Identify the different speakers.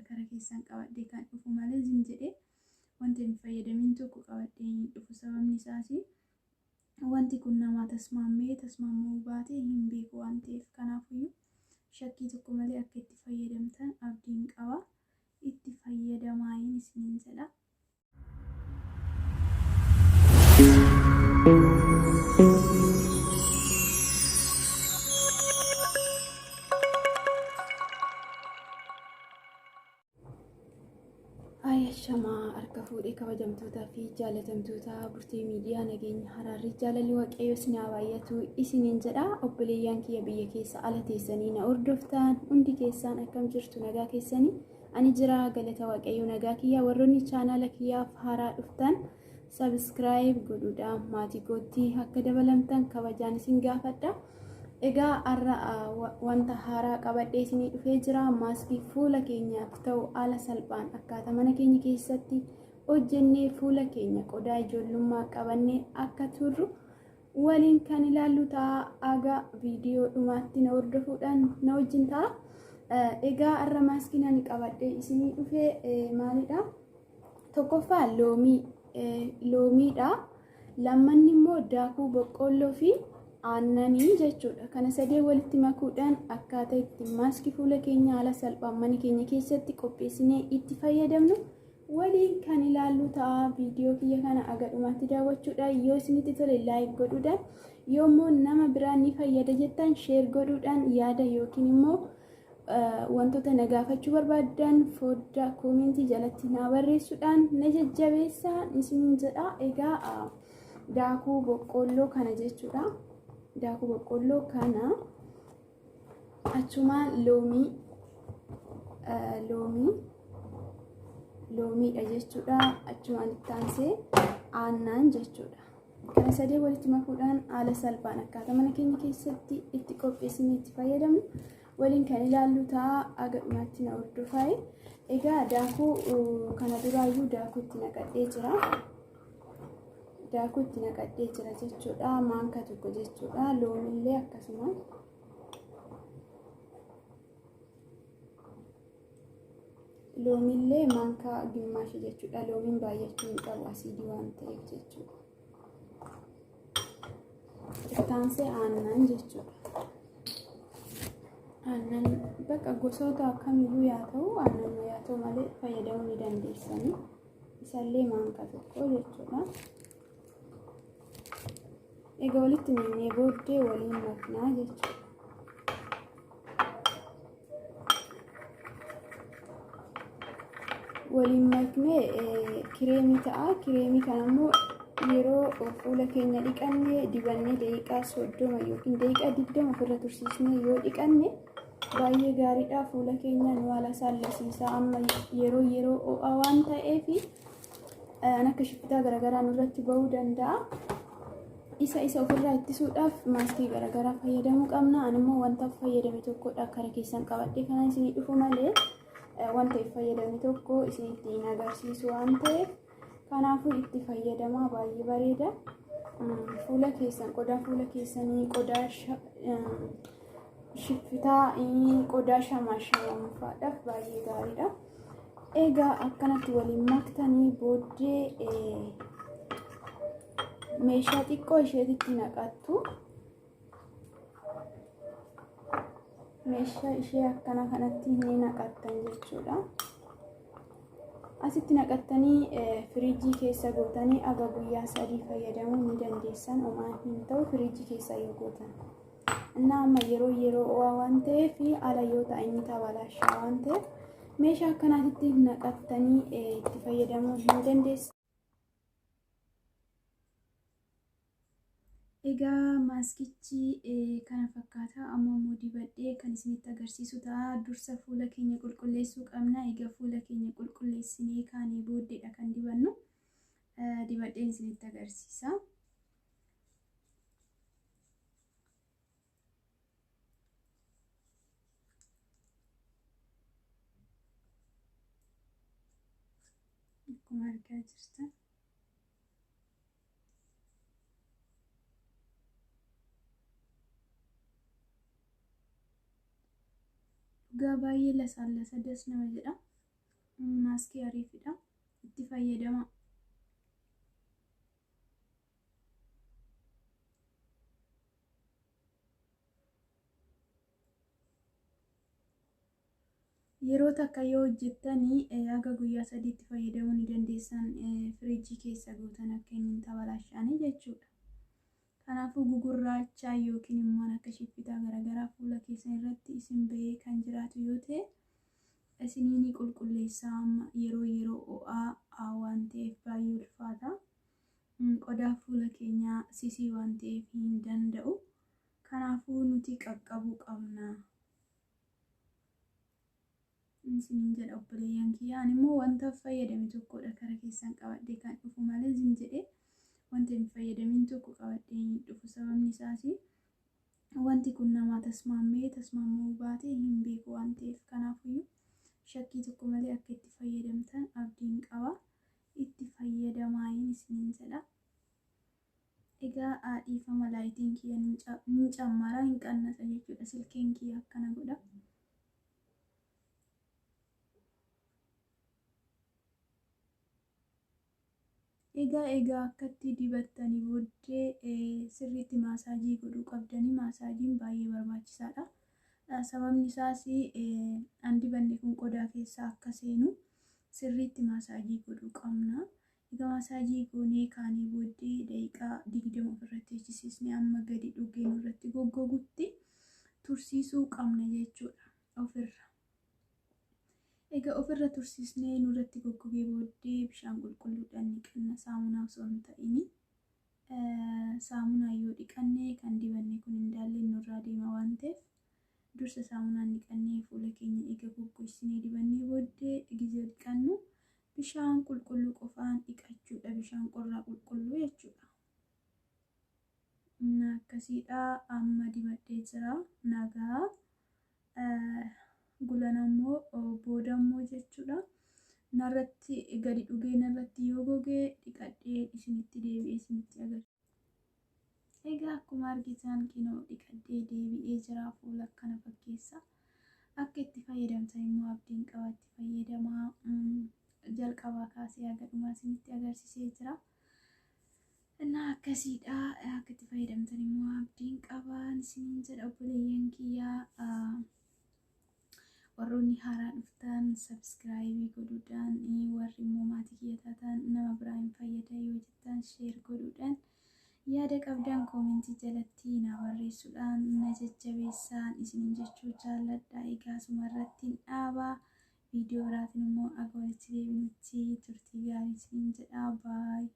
Speaker 1: kara keessan qabadhee kan dhufu malee zin jedhee wanti hin fayyadamin tokko qabadhee hin dhufu. Sababni isaas wanti kun nama tasmaamuu baatee hin beeku waan ta'eef kanaafiyyuu shakkii tokko malee akka itti fayyadamtan abdiin qaba. Itti fayyadamaa isiniin jedha. Shamaa harka fuudhee kabajamtootaa fi jaalatamtoota Burtee Miidiyaa nageenya Hararri jaalalli waaqayyo isin haa baay'atu isiniin jedha. Obboleeyyan kiyya biyya keessa ala teessanii na hordoftan hundi keessan akkam jirtu nagaa keessanii? Ani jira galata waaqayyo nagaa kiyya. Warroonni chaanaala kiyyaaf haaraa dhuftan subscribe godhuudhaan maatii kootti akka dabalamtan kabajaan isin gaafadha. Egaa arra wanta haaraa qabadhee isinii dhufee jira. Maaskii fuula keenyaaf ta'u haala salphaan akkaataa mana keenya keessatti hojjennee fuula keenya qodaa ijoollummaa qabannee akka turru waliin kan ilaallu ta'a. Aga viidiyoo dhumaatti na hordofuudhaan na wajjin ta'a. Egaa arra maaskii ani qabadhee isinii dhufee maalidha? Tokkoffaa loomiidha. Lammanni immoo daakuu boqqolloo fi aannanii jechuudha. Kana sadee walitti makuudhaan akkaataa itti maaskii fuula keenya haala salphaan mana keenya keessatti qopheessinee itti fayyadamnu waliin kan ilaallu ta'a. Viidiyoo kiyya kana aga dhumaatti daawwachuudhaan yoo isinitti tole laayik godhuudhaan yoommoo nama biraan ni fayyada jettan sheer godhuudhaan yaada yookiin immoo wantoota na gaafachuu barbaadan foddaa koomentii jalatti na barreessuudhaan na jajjabeessaa isiniin jedha. Egaa daakuu boqqolloo kana jechuudha. Daakuu boqqolloo kana achuma loomiidha jechuudha. Achuma itti aansee aannan jechuudha. Kana sadee walitti makuudhaan haala salphaan akkaataa mana keenya keessatti itti qopheessinee itti fayyadamnu waliin kan ilaallu ta'a. Aga dhumaatti na hordofaa. Egaa daakuu kana duraayyuu daakuu itti naqadhee jira. Daakuu itti naqadhee jira jechuudha. Maanka tokko jechuudha. Loomillee akkasuma loomillee maanka gimmaashii jechuudha. Loomiin baay'achuu hin qabu asiidii waan ta'eef jechuudha. Itti aansee aannan jechuudha. Aannan bakka gosoota akkamiyyuu yaa ta'u aannan yaa ta'u malee fayyadamuu ni dandeessanii. Isallee maanka tokko jechuudha. Egaa walitti naqnee booddee waliin maknaa jechuudha. Waliin maknee kireemii ta'a. Kireemii kana immoo yeroo fuula keenya dhiqannee dibannee daqiiqaa 30 yookiin daqiiqaa 20 ofirra tursiisnee yoo dhiqanne baay'ee gaariidha. Fuula keenya nu haala saalasiisaa. Amma yeroo ho'aa waan ta'eef akka shiftaa garaagaraa nurratti ba'uu danda'a. Isa ofirraa ittisuudhaaf maaskii garaagaraa fayyadamuu qabna. Ani immoo wanta fayyadame tokkodha kara keessan qabadhee kana isinii dhufu malee wanta fayyadame tokko isinitti hin agarsiisu waan ta'eef kanaafuu itti fayyadamaa. Baay'ee bareeda. Fuula keessan qodaa fuula keessanii qodaa shiftaa qodaa shamashamuufaadhaaf baay'ee gaariidha. Egaa akkanatti waliin maktanii booddee meeshaa xiqqoo isheetitti naqattu. Meeshaa ishee akkana kanatti ni naqattan jechuudha. Asitti naqattanii firiijii keessa gootanii aga guyyaa 3 fayyadamuu ni dandeessan. Homaa hin ta'u firiijii keessa yoo gootan. Innaa amma yeroo ho'aa waan ta'eef ala yoo ta'e inni tabalaashaa waan ta'eef meeshaa akkanaatti naqattanii itti fayyadamuu ni dandeessan. Egaa maaskichi kana fakkaata. Amma immoo dibadhee kan isinitti agarsiisu ta'a. Dursa fuula keenya qulqulleessuu qabna. Egaa fuula keenya qulqulleessinee kaanee booddeedha kan dibannu. Dibadheen isinitti agarsiisa. Akkuma argaa jirtan. Dhugaa baay'ee lasaalasa das nama jedha. maaskii ariifidha. Itti fayyadama. Yeroo takka yoo hojjettanii aga guyyaa 3 fayyadamuu ni dandeessan, firiijii keessa gootan akka inni hin tabalaashanii jechuudha. Kanaafuu gugurraachaa yookiin immoo akka shiffitaa garaagaraa fuula keessan irratti isin bahee kan jiraatu yoo ta'e isinii ni qulqulleessaa. Yeroo ho'aa waan ta'eef baay'ee ulfaata. Qodaa fuula keenyaa sisii waan ta'eef hin danda'u. Kanaafuu nuti qaqqabuu qabna. Isiniin jedha obboleeyyan kiyya. Ani immoo wanta fayyadame tokkodha kara keessan qabadhee kan dhufu malee isin jedhee wanta hin fayyadamin tokko qabadhee hin dhufu. Sababni isaas wanti kun nama tasmaamuu baate hin beeku waan ta'eef, kanaafiyyuu shakkii tokko malee akka itti fayyadamtan abdiin qaba. Itti fayyadamaa isiniin jedha. Egaa dhiifama laayitiin kiyya ni cammara hin qannasa jechuudha. Silkeen kiyya akkana godha. Egaa akkatti dibattanii booddee sirriitti maasaajii godhuu qabdanii. Maasaajiin baay'ee barbaachisaadha. Sababni isaas dibanne kun qodaa keessa akka seenu sirriitti maasaajii godhuu qabna. Egaa maasaajii goonee kaanii booddee daqiiqaa 20 ofirratti hojjisiisnee amma gadi dhugeen irratti goggogutti tursiisuu qabna jechuudha ofirra. Egaa ofirra tursiisnee nurratti goggogee booddee bishaan qulqulluudhaan dhiqanna, saamunaa osoo hin ta'in. Saamunaa yoo dhiqanne kan dibanne kun indaallee nurraa deema waan ta'eef dursa saamunaan dhiqannee fuula keenya egaa goggogsinee dibannee booddee gizee dhiqannu bishaan qulqulluu qofaan dhiqachuudha. Bishaan qorraa qulqulluu jechuudha. Akkasiidha. Amma dibadhee jira nagaa. Gulanammoo boodammoo jechuudha. Narratti gadi dhugee narratti yoo gogee dhiqadhee isinitti deebi'ee isinitti agarsiisa. Egaa akkuma argitan kinoo dhiqadhee deebi'ee jira. Fuula akkana fakkeessa. Akka itti fayyadamtan immoo abdiin qaba. Itti fayyadamaa. Jalqabaa kaasee haga dhumaa isinitti agarsiisee jira. Akkasiidha. Akka itti fayyadamtan immoo abdiin qaba isiniin jedha obboleeyyan kiyyaa. Warroonni haaraa dhuftan sabskiraayibii godhuudhaan, warri immoo maatii kiyya taatan nama biraa hin fayyada yoo jettan sheer godhuudhaan, yaada qabdan koomentii jalatti na barreessuudhaan na jajjabeessaan isiniin jechuu jaalladha. Egaa suma irratti dhaabaa. Viidiyoo biraatiin immoo akka walitti deebinutti turtii gaarii isiniin jedha. Baay.